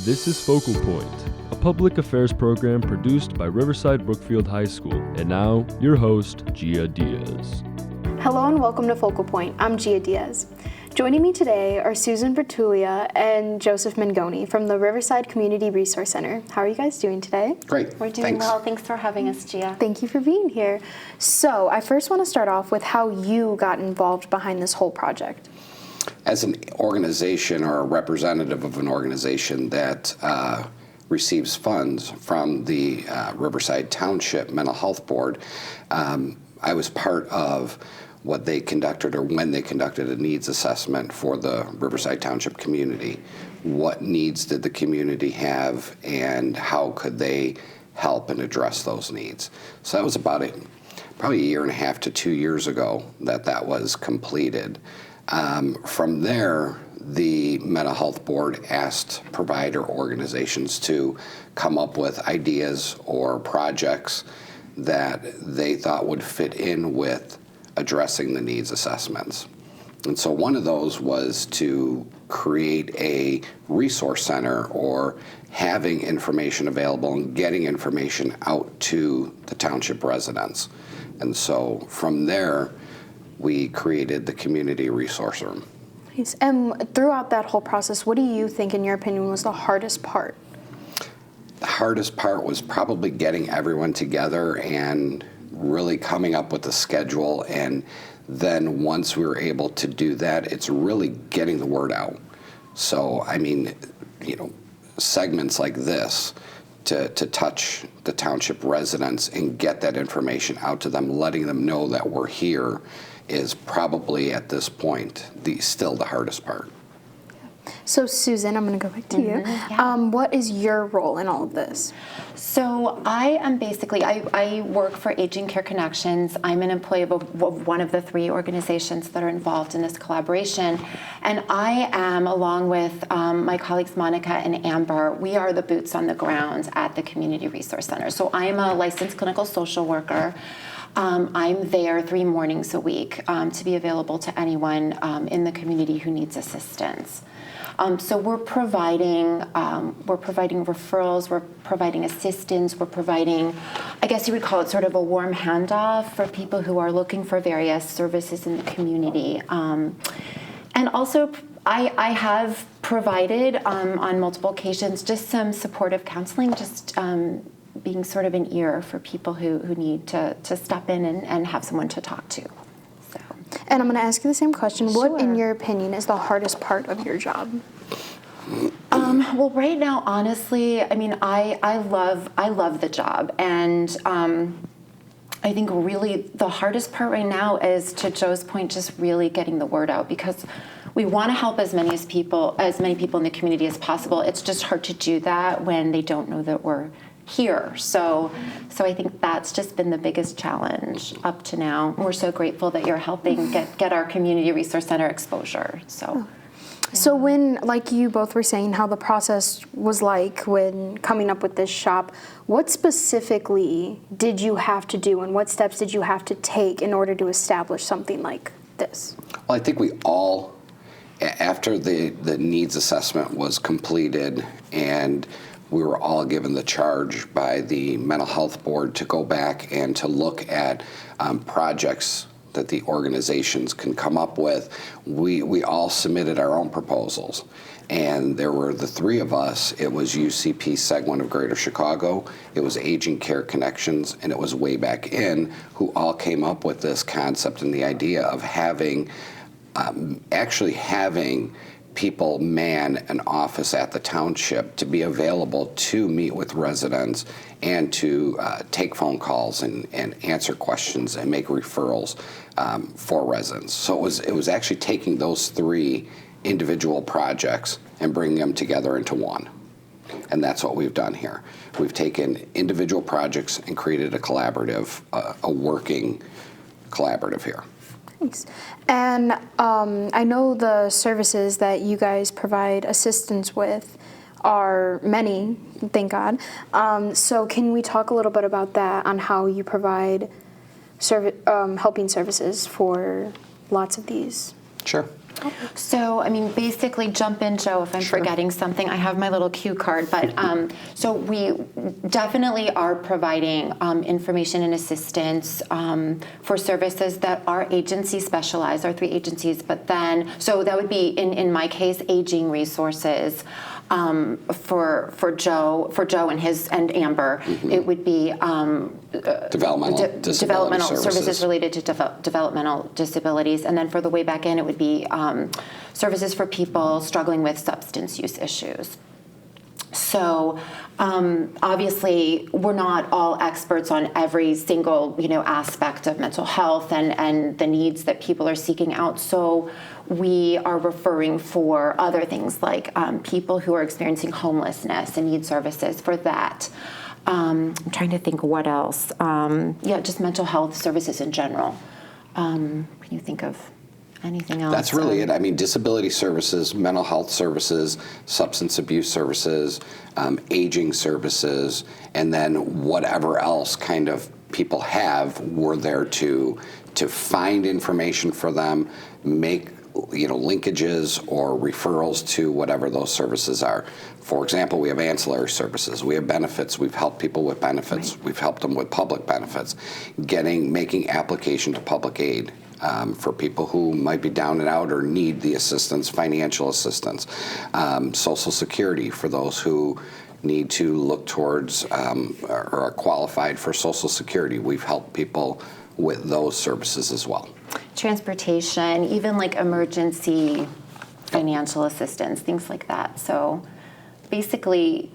This is Focal Point, a public affairs program produced by Riverside Brookfield High School. And now, your host, Gia Diaz. Hello and welcome to Focal Point. I'm Gia Diaz. Joining me today are Susan Bertuglia and Joseph Mengoni from the Riverside Community Resource Center. How are you guys doing today? Great. We're doing well. Thanks for having us, Gia. Thank you for being here. So I first want to start off with how you got involved behind this whole project. As an organization or a representative of an organization that receives funds from the Riverside Township Mental Health Board, I was part of what they conducted or when they conducted a needs assessment for the Riverside Township community. What needs did the community have and how could they help and address those needs? So that was about probably a year and a half to 2 years ago that was completed. From there, the Mental Health Board asked provider organizations to come up with ideas or projects that they thought would fit in with addressing the needs assessments. And so one of those was to create a resource center or having information available and getting information out to the township residents. And so from there, we created the community resource room. Nice. And throughout that whole process, what do you think, in your opinion, was the hardest part? The hardest part was probably getting everyone together and really coming up with a schedule. And then once we were able to do that, it's really getting the word out. So, I mean, segments like this to touch the township residents and get that information out to them, letting them know that we're here is probably at this point still the hardest part. So Susan, I'm going to go back to you. Yeah. What is your role in all of this? So I am basically, I work for Aging Care Connections. I'm an employee of one of the three organizations that are involved in this collaboration. And I am, along with my colleagues Monica and Amber, we are the boots on the ground at the Community Resource Center. So I'm a licensed clinical social worker. I'm there 3 mornings a week to be available to anyone in the community who needs assistance. So we're providing referrals, we're providing assistance, we're providing, I guess you would call it sort of a warm handoff for people who are looking for various services in the community. And also, I have provided on multiple occasions just some supportive counseling, just being sort of an ear for people who need to step in and have someone to talk to. So. And I'm going to ask you the same question. Sure. What, in your opinion, is the hardest part of your job? Well, right now, honestly, I mean, I love the job, and I think really the hardest part right now is, to Joe's point, just really getting the word out, because we want to help as many people in the community as possible. It's just hard to do that when they don't know that we're here. So I think that's just been the biggest challenge up to now. We're so grateful that you're helping get our Community Resource Center exposure. So. So when, like you both were saying, how the process was like when coming up with this shop, what specifically did you have to do and what steps did you have to take in order to establish something like this? Well, I think we all, after the needs assessment was completed and we were all given the charge by the Mental Health Board to go back and to look at projects that the organizations can come up with, we all submitted our own proposals. And there were the 3 of us. It was UCP Seguin of Greater Chicago, it was Aging Care Connections, and it was Way Back In, who all came up with this concept and the idea of actually having people man an office at the township to be available to meet with residents and to take phone calls and answer questions and make referrals for residents. So it was actually taking those 3 individual projects and bringing them together into one. And that's what we've done here. We've taken individual projects and created a collaborative, a working collaborative here. Thanks. And I know the services that you guys provide assistance with are many, thank God. So can we talk a little bit about that, on how you provide helping services for lots of these? Sure. So, I mean, basically, jump in, Joe, if I'm forgetting something. I have my little cue card, but so we definitely are providing information and assistance for services that our agency specialize, our 3 agencies, but then, so that would be, in my case, aging resources. For Joe and Amber, it would be developmental services related to developmental disabilities, and then for the way back in, it would be services for people struggling with substance use issues. So obviously, we're not all experts on every single aspect of mental health and the needs that people are seeking out. So we are referring for other things like people who are experiencing homelessness and need services for that. I'm trying to think what else. Just mental health services in general. Can you think of anything else? That's really it. I mean, disability services, mental health services, substance abuse services, aging services, and then whatever else kind of people have, we're there to find information for them, make linkages or referrals to whatever those services are. For example, we have ancillary services, we have benefits, we've helped people with benefits, We've helped them with public benefits, making application to public aid for people who might be down and out or need the assistance, financial assistance, Social Security for those who need to look towards or are qualified for Social Security. We've helped people with those services as well. Transportation, even like emergency financial assistance, things like that. So basically,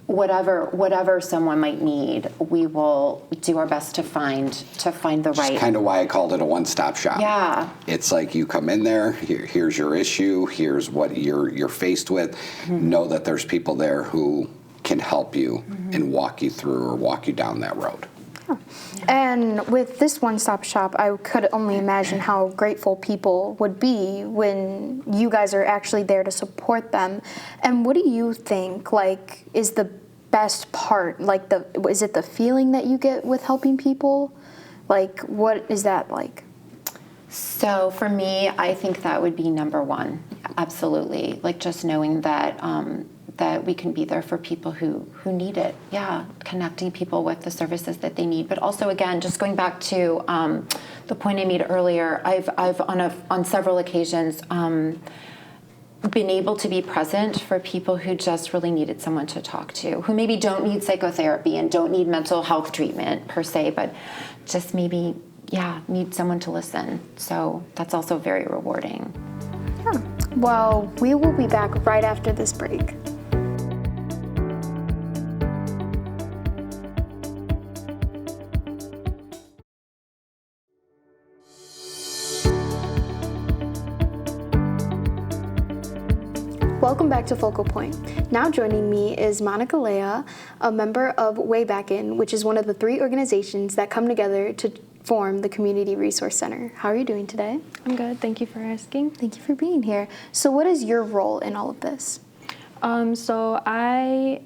whatever someone might need, we will do our best to find the right. That's kind of why I called it a one-stop shop. Yeah. It's like you come in there, here's your issue, here's what you're faced with. Know that there's people there who can help you and walk you through or walk you down that road. And with this one-stop shop, I could only imagine how grateful people would be when you guys are actually there to support them. And what do you think, is the best part? Is it the feeling that you get with helping people? What is that like? So for me, I think that would be number one. Absolutely. Just knowing that that we can be there for people who need it. Yeah, connecting people with the services that they need. But also, again, just going back to the point I made earlier, I've on several occasions been able to be present for people who just really needed someone to talk to, who maybe don't need psychotherapy and don't need mental health treatment per se, but just maybe, need someone to listen. So that's also very rewarding. Yeah. Well, we will be back right after this break. Welcome back to Focal Point. Now joining me is Monica Lea, a member of Way Back In, which is one of the 3 organizations that come together to form the Community Resource Center. How are you doing today? I'm good. Thank you for asking. Thank you for being here. So what is your role in all of this? So I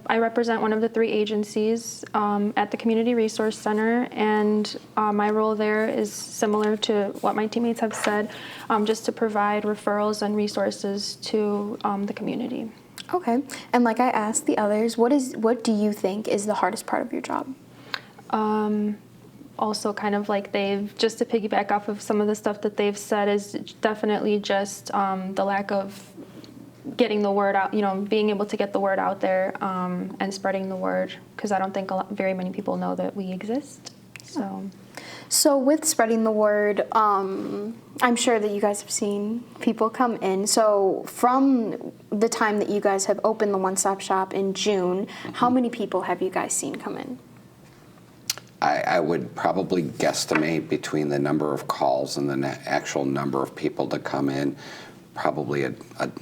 represent one of the 3 agencies at the Community Resource Center, and my role there is similar to what my teammates have said, just to provide referrals and resources to the community. Okay, and like I asked the others, what do you think is the hardest part of your job? Also kind of just to piggyback off of some of the stuff that they've said, is definitely just the lack of getting the word out, being able to get the word out there and spreading the word, because I don't think very many people know that we exist. So with spreading the word, I'm sure that you guys have seen people come in. So from the time that you guys have opened the one-stop shop in June, how many people have you guys seen come in? I would probably guesstimate between the number of calls and the actual number of people to come in, probably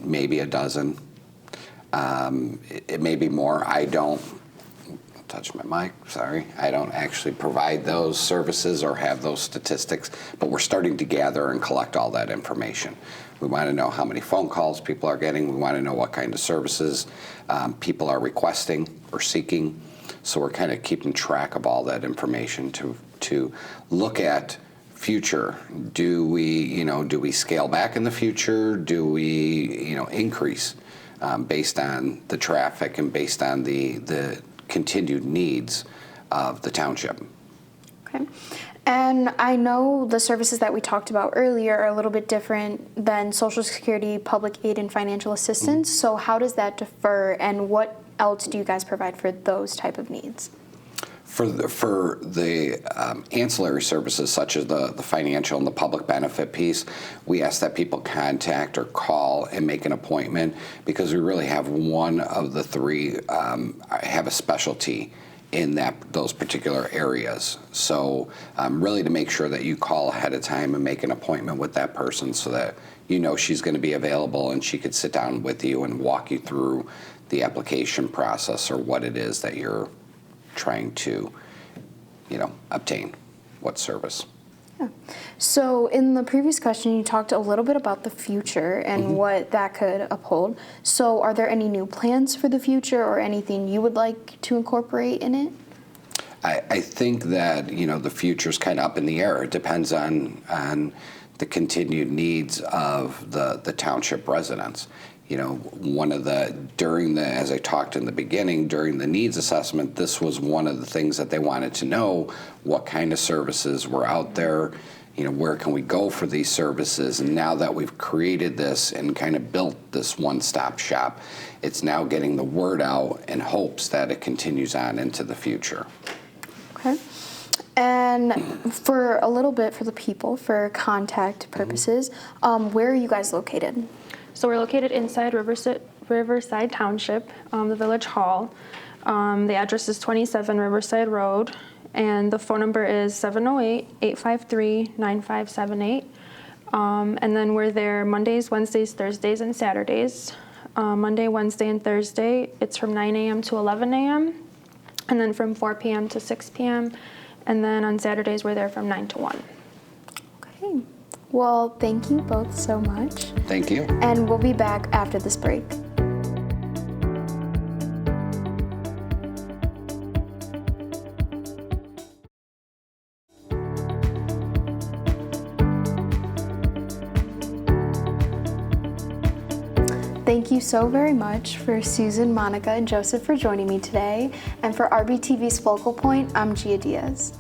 maybe a dozen. It may be more. I don't touch my mic, sorry. I don't actually provide those services or have those statistics, but we're starting to gather and collect all that information. We want to know how many phone calls people are getting. We want to know what kind of services people are requesting or seeking. So we're kind of keeping track of all that information to look at future. Do we scale back in the future? Do we, increase based on the traffic and based on the continued needs of the township? Okay. And I know the services that we talked about earlier are a little bit different than Social Security, public aid, and financial assistance. So how does that differ, and what else do you guys provide for those type of needs? For the ancillary services, such as the financial and the public benefit piece, we ask that people contact or call and make an appointment, because we really have one of the three have a specialty in those particular areas. So really to make sure that you call ahead of time and make an appointment with that person so that she's going to be available and she could sit down with you and walk you through the application process or what it is that you're trying to, obtain, what service. Yeah. So in the previous question, you talked a little bit about the future and what that could uphold. So are there any new plans for the future or anything you would like to incorporate in it? I think that, the future's kind of up in the air. It depends on the continued needs of the township residents. As I talked in the beginning, during the needs assessment, this was one of the things that they wanted to know: what kind of services were out there, where can we go for these services? And now that we've created this and kind of built this one-stop shop, it's now getting the word out in hopes that it continues on into the future. Okay. And for a little bit for the people, for contact purposes, where are you guys located? So we're located inside Riverside Township, the Village Hall. The address is 27 Riverside Road, and the phone number is 708-853-9578. And then we're there Mondays, Wednesdays, Thursdays, and Saturdays. Monday, Wednesday, and Thursday, it's from 9 a.m. to 11 a.m., and then from 4 p.m. to 6 p.m. And then on Saturdays, we're there from 9 to 1. Okay. Well, thank you both so much. Thank you. And we'll be back after this break. Thank you so very much for Susan, Monica, and Joseph for joining me today. And for RBTV's Focal Point, I'm Gia Diaz.